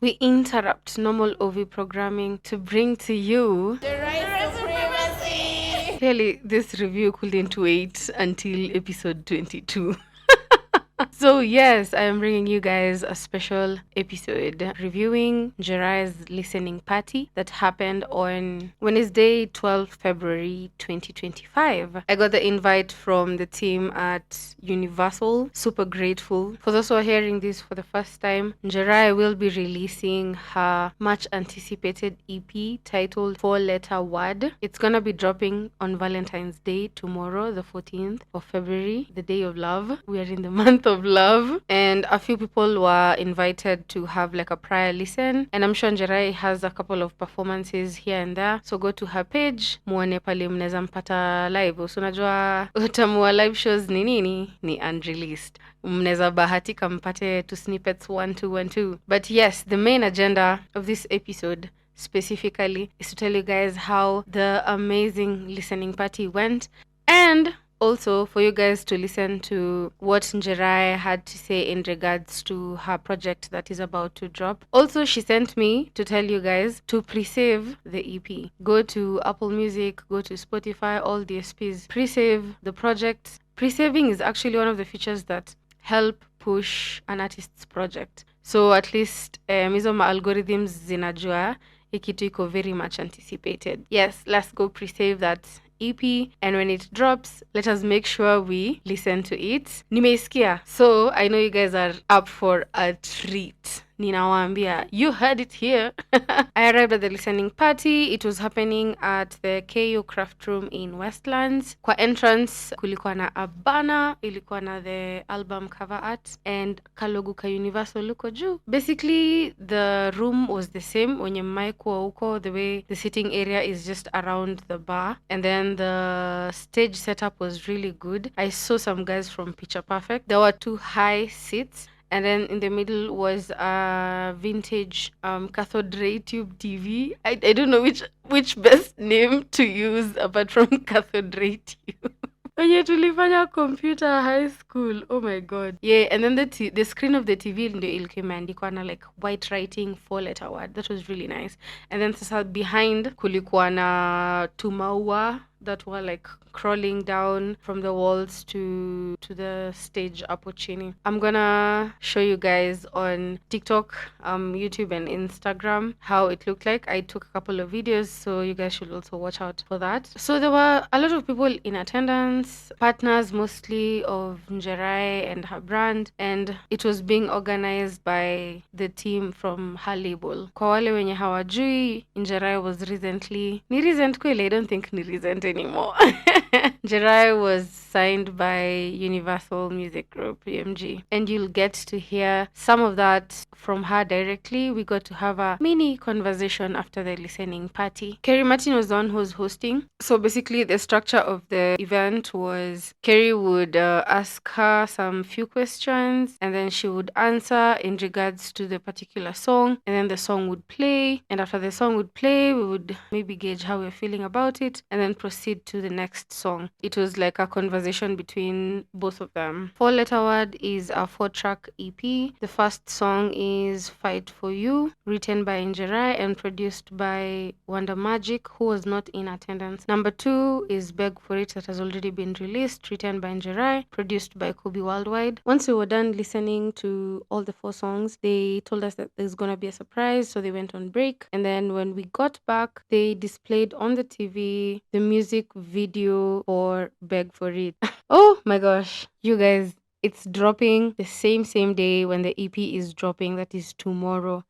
we interrupt normal OV programming to bring to you The right supremacy! Clearly, this review couldn't wait until episode 22. So yes, I am bringing you guys a special episode reviewing Njerae's listening party that happened on Wednesday, 12th February 2025. I got the invite from the team at Universal. Super grateful. For those who are hearing this for the first time, Njerae will be releasing her much anticipated EP titled Four Letter Word. It's gonna be dropping on Valentine's Day tomorrow, the 14th of February, the day of love. We are in the month of love, and a few people were invited to have like a prior listen, and I'm sure Njerae has a couple of performances here and there, so go to her page muone pale mnaweza mpata live. So unajua utamu wa live shows ni nini? Ni unreleased. Mnaweza bahatika mpate two snippets 1 2 1 2. But yes, the main agenda of this episode specifically is to tell you guys how the amazing listening party went, and also for you guys to listen to what Njerae had to say in regards to her project that is about to drop. Also, she sent me to tell you guys to pre-save the EP. Go to Apple Music, go to Spotify, all DSPs. Pre-save the project. Pre-saving is actually one of the features that help push an artist's project. So at least hizo algorithms zinajua ikitu iko very much anticipated. Yes, let's go pre-save that EP, and when it drops, let us make sure we listen to it. Nimeisikia, so I know you guys are up for a treat. Ninawaambia, you heard it here. I arrived at the listening party. It was happening at the KU Craft Room in Westlands. Kwa entrance, kulikuwa na a banner, ilikuwa na the album cover art, and kalogo ka Universal luko juu. Basically, the room was the same. Wenye mmaikuwa huko, the way the sitting area is just around the bar. And then the stage setup was really good. I saw some guys from Picture Perfect. There were 2 high seats. And then in the middle was a vintage cathode ray tube TV. I don't know which best name to use apart from cathode ray tube. Wenye tulifanya computer high school. Oh my god. Yeah, and then the screen of the TV ndio ilikuwa imeandikwa na like white writing 4-letter word. That was really nice. And then sasa behind kulikuwa na tumaua that were like crawling down from the walls to the stage hapo chini. I'm gonna show you guys on TikTok, YouTube and Instagram how it looked like. I took a couple of videos, so you guys should also watch out for that. So there were a lot of people in attendance, partners mostly of Njerae and her brand, and it was being organized by the team from her label. Kwa wale wenye hawajui, Njerae was ni recent kweli, I don't think ni recent anymore. Njerae was signed by Universal Music Group, UMG, and you'll get to hear some of that from her directly. We got to have a mini conversation after the listening party. Kerry Martin was the one who was hosting. So basically the structure of the event was Kerry would ask her some few questions, and then she would answer in regards to the particular song, and then the song would play, and after the song would play, we would maybe gauge how we're feeling about it, and then proceed to the next song. It was like a conversation between both of them. 4-letter word is a 4-track EP. The first song is Fight For You, written by Njerae and produced by Wonder Magic, who was not in attendance. Number 2 is Beg For It, that has already been released, written by Njerae, produced by Kobe Worldwide. Once we were done listening to all the 4 songs, they told us that there's gonna be a surprise, so they went on break. And then when we got back, they displayed on the TV the music video for Beg For It. Oh my gosh, you guys, it's dropping the same day when the EP is dropping, that is tomorrow.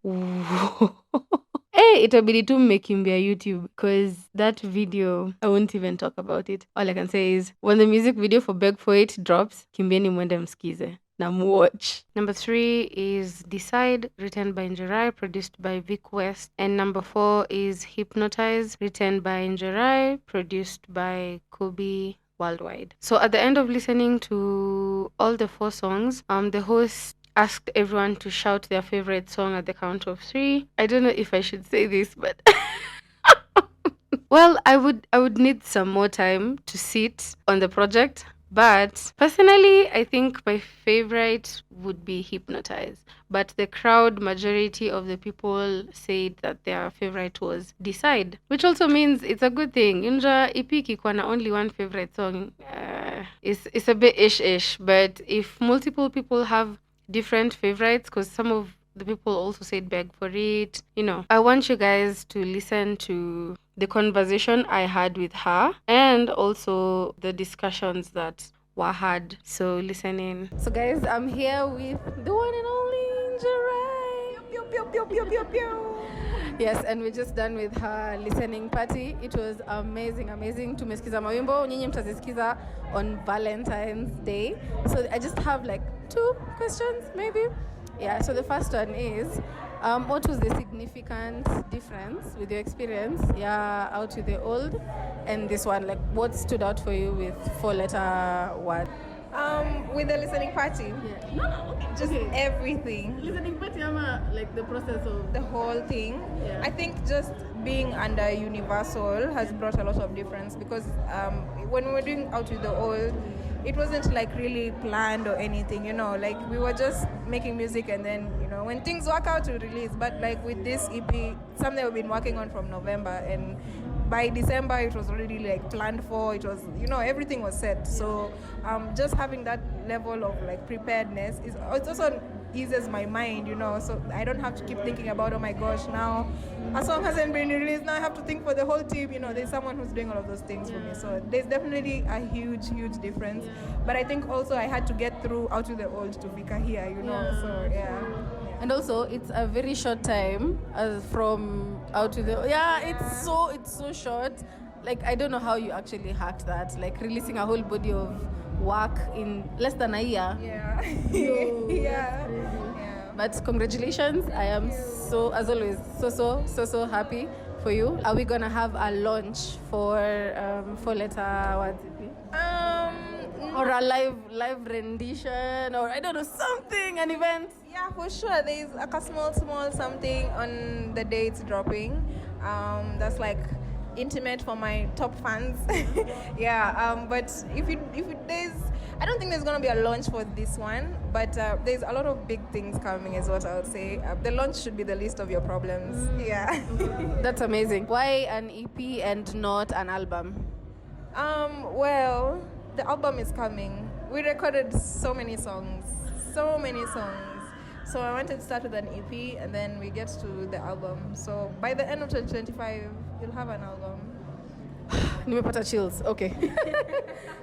Hey, itabidi tu mmekimbia YouTube, because that video, I won't even talk about it. All I can say is when the music video for Beg For It drops, kimbieni mwende msikize na watch. Number 3 is Decide, written by Njerae, produced by Vic West. And number 4 is Hypnotize, written by Njerae, produced by Kobe Worldwide. So at the end of listening to all the 4 songs, the host asked everyone to shout their favorite song at the count of 3. I don't know if I should say this, but well, I would need some more time to sit on the project But personally, I think my favorite would be Hypnotize. But the crowd majority of the people said that their favorite was Decide, which also means it's a good thing. Inja ipiki kwana only one favorite song, it's a bit ish. But if multiple people have different favorites, because some of the people also said beg for it, I want you guys to listen to the conversation I had with her and also the discussions that were had. So listen in. So guys, I'm here with the one and only Njerae. Pew, pew, pew, pew, pew, pew. Yes, and we're just done with her listening party. It was amazing. Tumesikiza mawimbo, nyinyi mtazisikiza on Valentine's Day. So I just have like 2 questions maybe. Yeah, so the first one is, what was the significant difference with your experience, out with the old and this one? Like, what stood out for you with 4-letter word? With the listening party. Yeah. No, okay. Just okay. Everything. Listening party, like the process of The whole thing. Yeah. I think just being under Universal has brought a lot of difference because when we were doing Out with the Old, it wasn't like really planned or anything, like we were just making music and then, when things work out to release. But like with this EP, something we've been working on from November, and by December it was already like planned for. It was, everything was set. So just having that level of like preparedness it also eases my mind, so I don't have to keep thinking about, oh my gosh, now a song hasn't been released, now I have to think for the whole team. There's someone who's doing all of those things for me. So there's definitely a huge difference. But I think also I had to get through Out with the Old to Vika here, so yeah. And also, it's a very short time from Out to the... Yeah, it's so short. Like, I don't know how you actually hacked that. Like, releasing a whole body of work in less than a year. Yeah. Yeah. But congratulations. I am so, as always, so happy for you. Are we going to have a launch for 4-letter words? Or a live rendition, or I don't know, something, an event? Yeah, for sure. There's a small something on the day it's dropping. That's like intimate for my top fans. Yeah. But if there's, I don't think there's gonna be a launch for this one. But there's a lot of big things coming, is what I would say. The launch should be the least of your problems. Yeah. That's amazing. Why an EP and not an album? Well, the album is coming. We recorded so many songs. So I wanted to start with an EP and then we get to the album. So by the end of 2025, you'll have an album. Nimepata chills. Okay.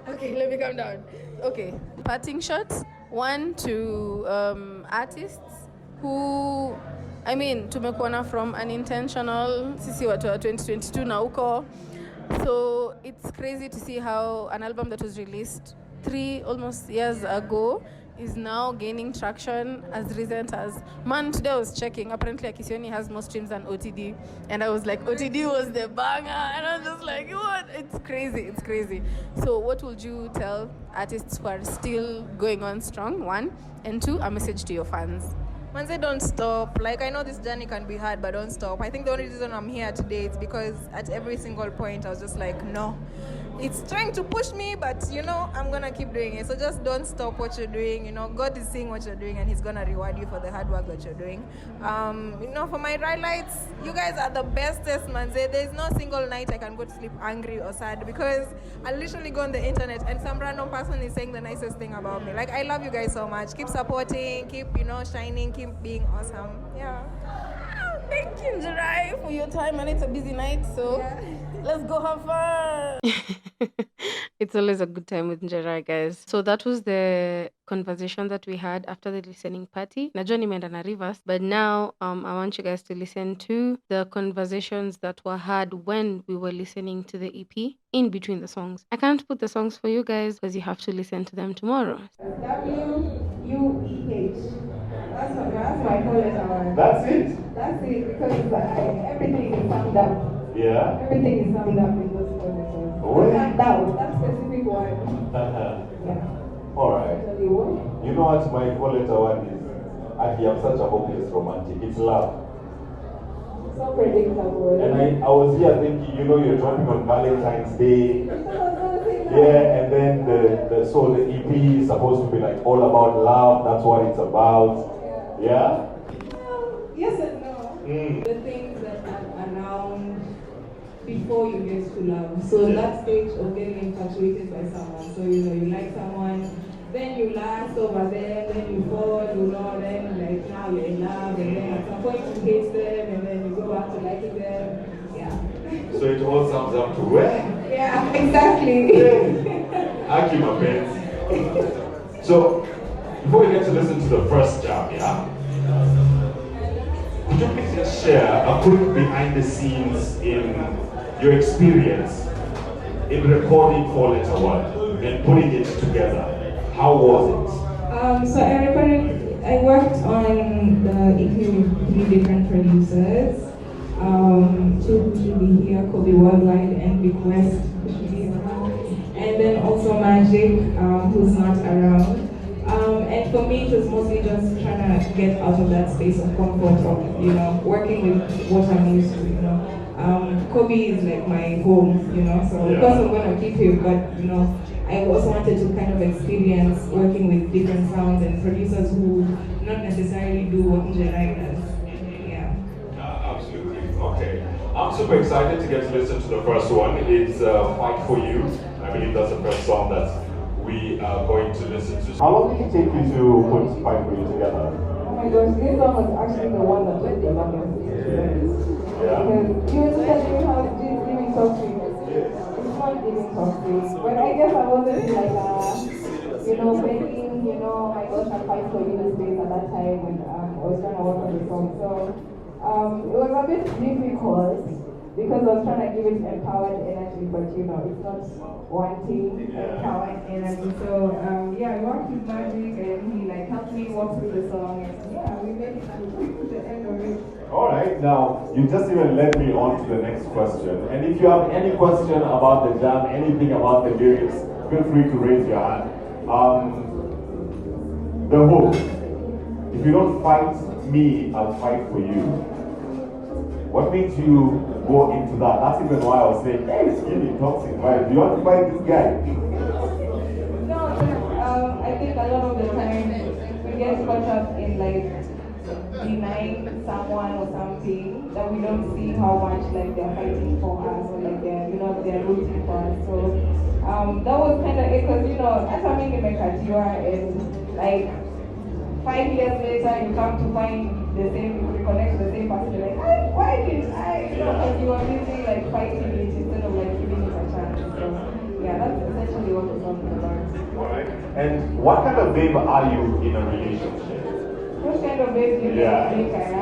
Okay, let me calm down. Okay. Parting shots. 1 to artists who, I mean, tumekuona from unintentional, sisi watu wa 2022 na uko. So it's crazy to see how an album that was released 3 almost years ago is now gaining traction as recent as... Man, today I was checking. Apparently, Akisioni has more streams than OTD. And I was like, OTD was the banger. And I was just like, what? It's crazy. So what would you tell artists who are still going on strong, 1? And 2, a message to your fans? Manze, don't stop. Like, I know this journey can be hard, but don't stop. I think the only reason I'm here today is because at every single point I was just like, no. It's trying to push me, but I'm gonna keep doing it. So just don't stop what you're doing. God is seeing what you're doing and he's gonna reward you for the hard work that you're doing. For my Raelites, you guys are the bestest, man. There's no single night I can go to sleep angry or sad because I literally go on the internet and some random person is saying the nicest thing about me. Like, I love you guys so much. Keep supporting, keep, shining, keep being awesome. Yeah. Thank you, Njerae, for your time, and it's a busy night, so let's go have fun. It's always a good time with Njerae, guys. So that was the conversation that we had after the listening party. Najua nimeenda na reverse, but now I want you guys to listen to the conversations that were had when we were listening to the EP in between the songs. I can't put the songs for you guys because you have to listen to them tomorrow. WUEH. That's my call. That's it? That's it, because everything is summed up. Yeah? Everything is summed up in those positions. Really? That specific one. Yeah. Alright. Actually, what? You know what my four-letter one is? I am such a hopeless romantic. It's love. So predictable. And I was here thinking, you're dropping on Valentine's Day. Yeah, and then so the EP is supposed to be like all about love. That's what it's about. Yeah. Yes and no. The things that are around before you get to love. So that stage of getting infatuated by someone. So you like someone, then you last over them, then you fall, then like now you're in love, and then at some point you hate them, and then you go back to liking them. Yeah. So it all sums up to where? Yeah, exactly. Aki, my friends. So before we get to listen to the first jam, yeah. Could you please just share a quick behind the scenes in your experience in recording 4 Letter One and putting it together? How was it? So I worked on the EP with 3 different producers. Two should be here, Kobe Worldwide and Big West, who should be around. And then also Magic, who's not around. And for me, it was mostly just trying to get out of that space of comfort of, working with what I'm used to, Kobe is like my home, so of course I'm going to keep him, but, I also wanted to kind of experience working with different sounds and producers who not necessarily do what Njerae does. Yeah. Absolutely. Okay. I'm super excited to get to listen to the first one. It's Fight For You. I believe that's the first song that we are going to listen to. How long did it take you to put Fight For You together? Oh my gosh, this song was actually the one that took the longest. Yeah. Because you were just telling me how it's living toxic. It's not living toxic. But I guess I wasn't like begging, oh my gosh, I fight for you space at that time when I was trying to work on the song. So it was a bit difficult because I was trying to give it empowered energy, but it's not wanting empowered energy. So I worked with Magic and he helped me walk through the song, and we made it to the end of it. Alright, now you just even led me on to the next question. And if you have any question about the jam, anything about the lyrics, feel free to raise your hand. The hook. If you don't fight me, I'll fight for you. What makes you go into that? That's even why I was saying, hey, it's really toxic, right? Do you want to fight this guy? No, I think a lot of the time we get caught up in denying someone or something that we don't see how much they're fighting for us or they're rooting for us. So that was kind of it because as I'm in Mekatiwa and 5 years later you come to find the same, you connect to the same person, you're like, why didn't I? Because you were busy fighting it instead of giving it a chance. So that's essentially what the song is about. Alright. And what kind of babe are you in a relationship? What kind of babe do you think I am?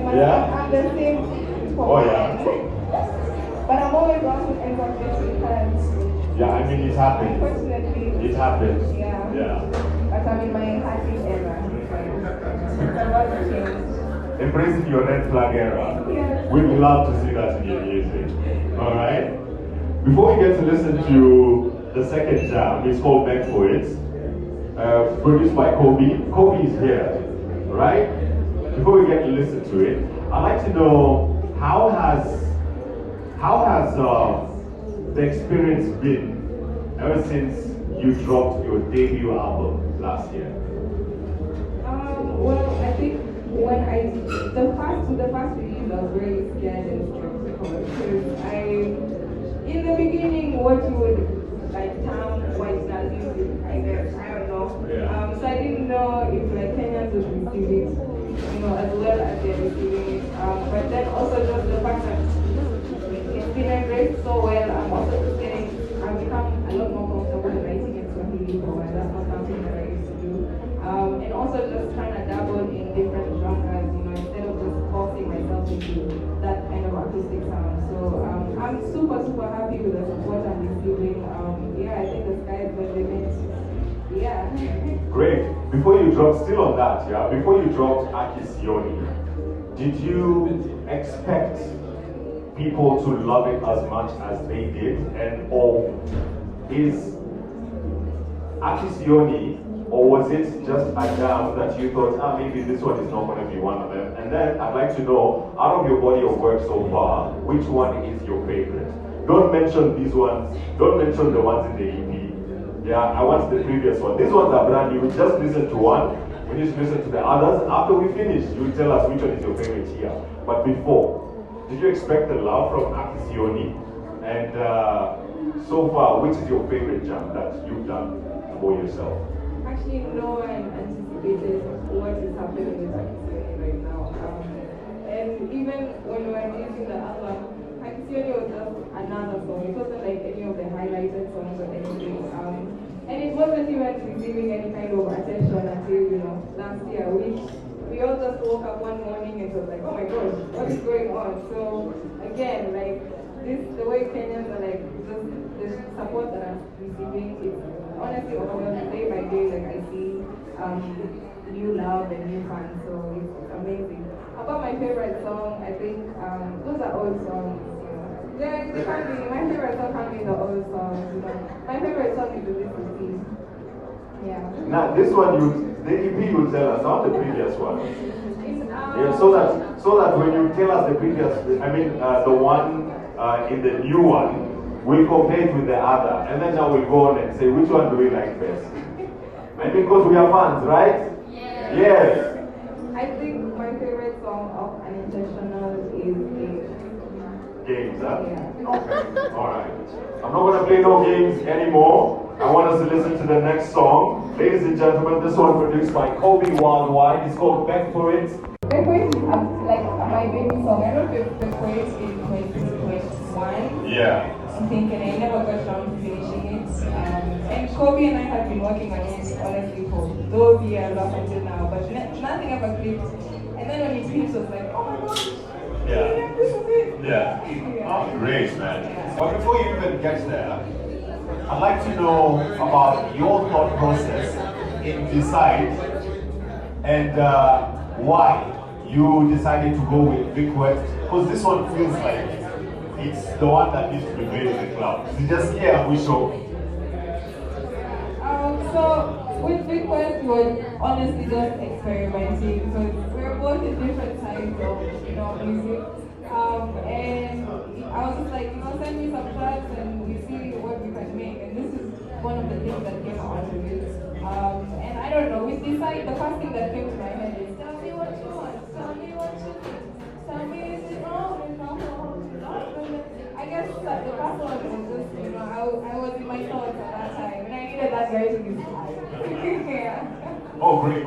I'm the same for but I'm always one who ends up getting hurt. Yeah, I mean it happens. Unfortunately. It happens. Yeah. But I'm in my happy era. It's about to change. Embracing your red flag era. Yes. We'd love to see that in your music. Alright? Before we get to listen to the second jam, it's called Beg For It. Produced by Kobe. Kobe is here, right? Before we get to listen to it, I'd like to know how has the experience been ever since you dropped your debut album last year? Well, I think when the first release I was very scared and skeptical because in the beginning what you would term white music, I guess, I don't know. Yeah. So I didn't know if Kenyans would receive it, as well as they're receiving it. But then also just the fact that it's been embraced so well, I've become a lot more comfortable writing in Swahili for a while. That's not something that I used to do. And also just trying to dabble in different genres, instead of just forcing myself into that kind of acoustic sound. So I'm super, super happy with the support I'm receiving. I think the sky is the limit. Yeah. Great. Before you dropped, still on that, before you dropped Akisioni, did you expect people to love it as much as they did? Or is Akisioni, or was it just a jam that you thought, maybe this one is not going to be one of them? And then I'd like to know, out of your body of work so far, which one is your favorite? don't mention these ones. Don't mention the ones in the EP. Yeah, I want the previous one. These ones are brand new. Just listen to one. We need to listen to the others. After we finish, you tell us which one is your favorite here. But before, did you expect the love from Akisioni? And so far, which is your favorite jam that you've done for yourself? Actually, no one anticipated what is happening with Akisioni right now. And even when we were releasing the album, Akisioni was just another song. It wasn't like any of the highlighted songs or anything. And it wasn't even receiving any kind of attention until, last year, which we all just woke up one morning and it was like, oh my gosh, what is going on? So again, like the way Kenyans are like, just the support that I'm receiving is honestly overwhelming. Day by day, like I see new love and new fans, so it's amazing. About my favorite song, I think those are old songs. They can't be, my favorite song can't be the old songs. My favorite song is the Little Sea. Yeah. Now this one, the EP you tell us, not the previous one. Yeah, so that when you tell us the previous, the one in the new one, we'll compare it with the other, and then now we'll go on and say which one do we like best. And because we are fans, right? Yeah. Yes. I think my favorite song of Unintentional is Games, huh? Yeah. Okay. Alright. I'm not gonna play no games anymore. I want us to listen to the next song. Ladies and gentlemen, this one produced by Kobe Worldwide. It's called Back For It. Back For It is like my baby song. I wrote Back For It in 2021. Yeah. I think, and I never got around to finishing it. And Kobe and I have been working on it honestly for those years up until now, but nothing ever clicked. And then when it clicked, it was like, oh my gosh. Yeah. This was it. Yeah. Yeah. Oh, great, man. Yeah. But before you even get there, I'd like to know about your thought process in Decide and why you decided to go with Big West, because this one feels like it's the one that needs to be played in the club. Is it just here and we show? So with Big West, we were honestly just experimenting because we're both in different sides of music. And I was just like, send me some tracks and we see what we can make. And this is one of the things that came out of it. And I don't know, with Decide, the first thing that came to my head is, tell me what you want, tell me what you need, tell me is it wrong, is wrong, I guess that the first one was just, I was in my thoughts at that time, and I needed that guy to be yeah. Oh, great.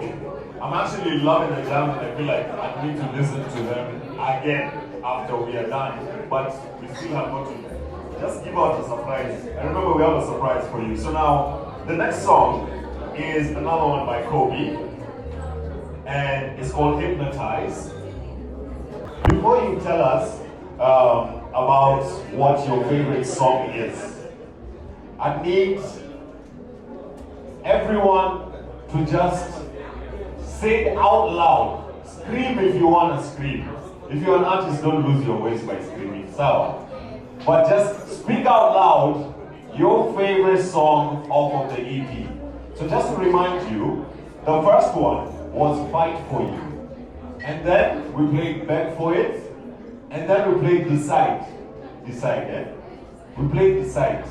I'm actually loving the jams, and I feel like I need to listen to them again after we are done. But we still have got to just give out a surprise. And remember, we have a surprise for you. So now, the next song is another one by Kobe, and it's called Hypnotize. Before you tell us about what your favorite song is, I need everyone to just say it out loud. Scream if you want to scream. If you're an artist, don't lose your voice by screaming. So, but just speak out loud your favorite song off of the EP. So just to remind you, the first one was Fight For You. And then we played Beg For It. And then we played Decide. Decide, eh? We played Decide.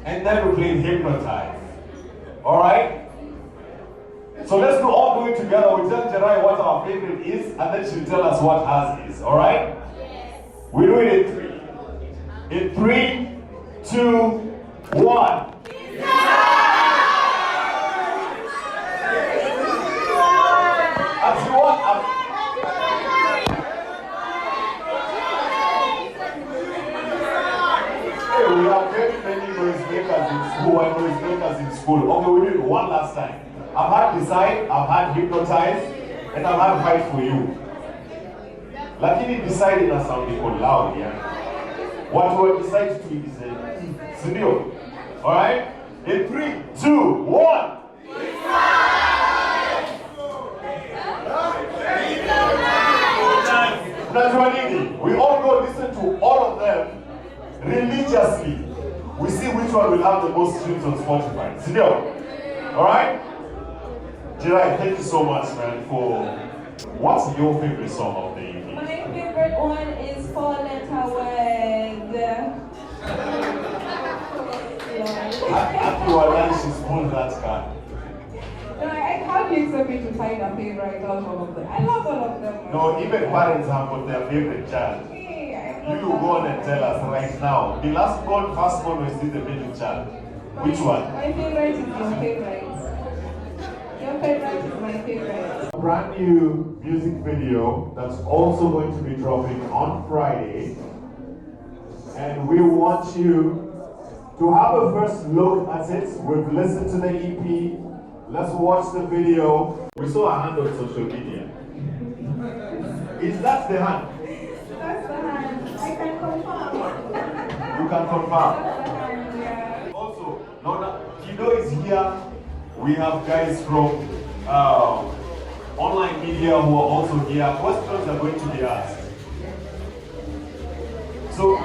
And then we played Hypnotize. Alright? So let's all do it together. We tell Njerae what our favorite is, and then she'll tell us what hers is. Alright? Yes. We do it in three. In 3, 2, 1. As you want. Hey, we have very many noisemakers in school and noisemakers in school. Okay, we do it one last time. I've had Decide, I've had Hypnotize, and I've had Fight For You. Lakini Decide ina sound iko loud, yeah. What we decide to is a studio. Alright? In 3, 2, 1. We all go listen to all of them religiously. We see which one will have the most streams on Spotify. Studio. Alright? Njerae, thank you so much, man, for... What's your favorite song of the evening? My favorite one is Four Letter Word. there. After your lunch, she pulled that card. No, how do you expect me to find a favorite out of all of them? I love all of them. No, even parents have got their favorite child. You go on and tell us right now. The last born, first born, or is it the middle child? Which one? My favorite is your favorite. Your favorite is my favorite. A brand new music video that's also going to be dropping on Friday. And we want you to have a first look at it. We've listened to the EP. Let's watch the video. We saw a hand on social media. Is that the hand? That's the hand. I can confirm. You can confirm. That's the hand, yeah. Also, now that Kido is here, we have guys from online media who are also here. Questions are going to be asked. So,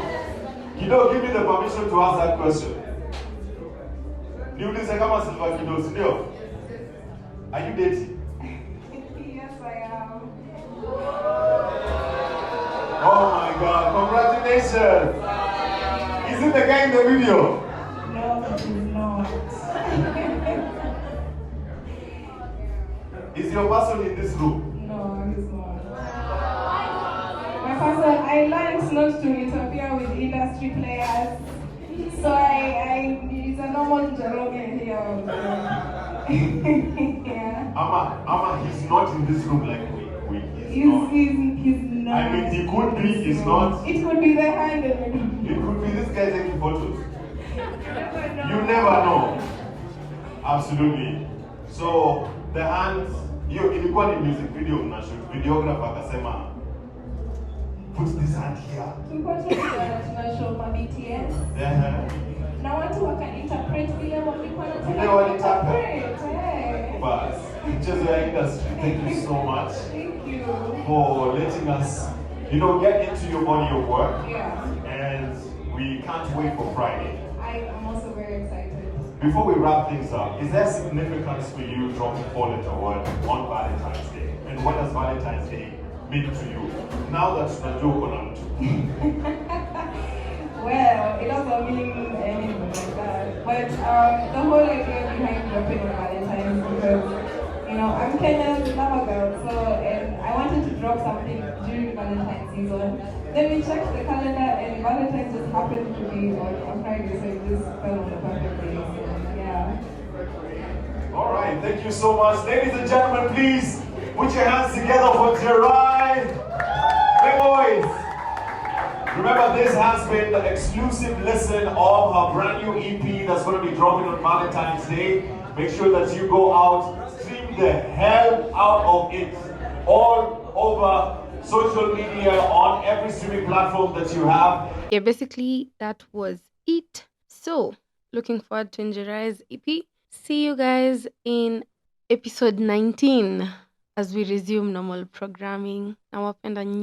Kido, give me the permission to ask that question. Niulize kama Silva Kido, sindio? Are you dating? Yes, I am. Oh my God, congratulations! Is it the guy in the video? No, it is not. Is your person in this room? No, he's not. My person, I learned not to interfere with industry players. So it's a normal Njerae here. Yeah. Ama, he's not in this room like we. He's not. Not. I mean, he could be, he's not. It could be the hand. It could be this guy taking photos. You never know. Absolutely. So, the hands, ilikuwa ni music video mnashoot. Videographer akasema, put this hand here. Tunashow ma BTS. Na watu waka-interpret vile walikuwa wanataka. interpret. But just the industry, thank you so much. Thank you. For letting us, get into your body of work. Yeah. And we can't wait for Friday. I am also very excited. Before we wrap things up, is there significance for you dropping 4-letter word on Valentine's Day? And what does Valentine's Day mean to you? Now that tunajua uko na mtu. Well, it doesn't mean anything like that. But the whole idea behind dropping on Valentine's is because, I'm Kenyan, love a girl, so and I wanted to drop something during Valentine's season. Then we checked the calendar and Valentine's just happened to be on Friday, so it just fell on the perfect day. So, yeah. All right, thank you so much. Ladies and gentlemen, please put your hands together for Njerae. Big boys. Remember, this has been the exclusive listen of her brand new EP that's going to be dropping on Valentine's Day. Make sure that you go out, stream the hell out of it all over social media, on every streaming platform that you have. Yeah, basically that was it. So, looking forward to Njerae's EP. See you guys in episode 19 as we resume normal programming. Nawapenda nyo.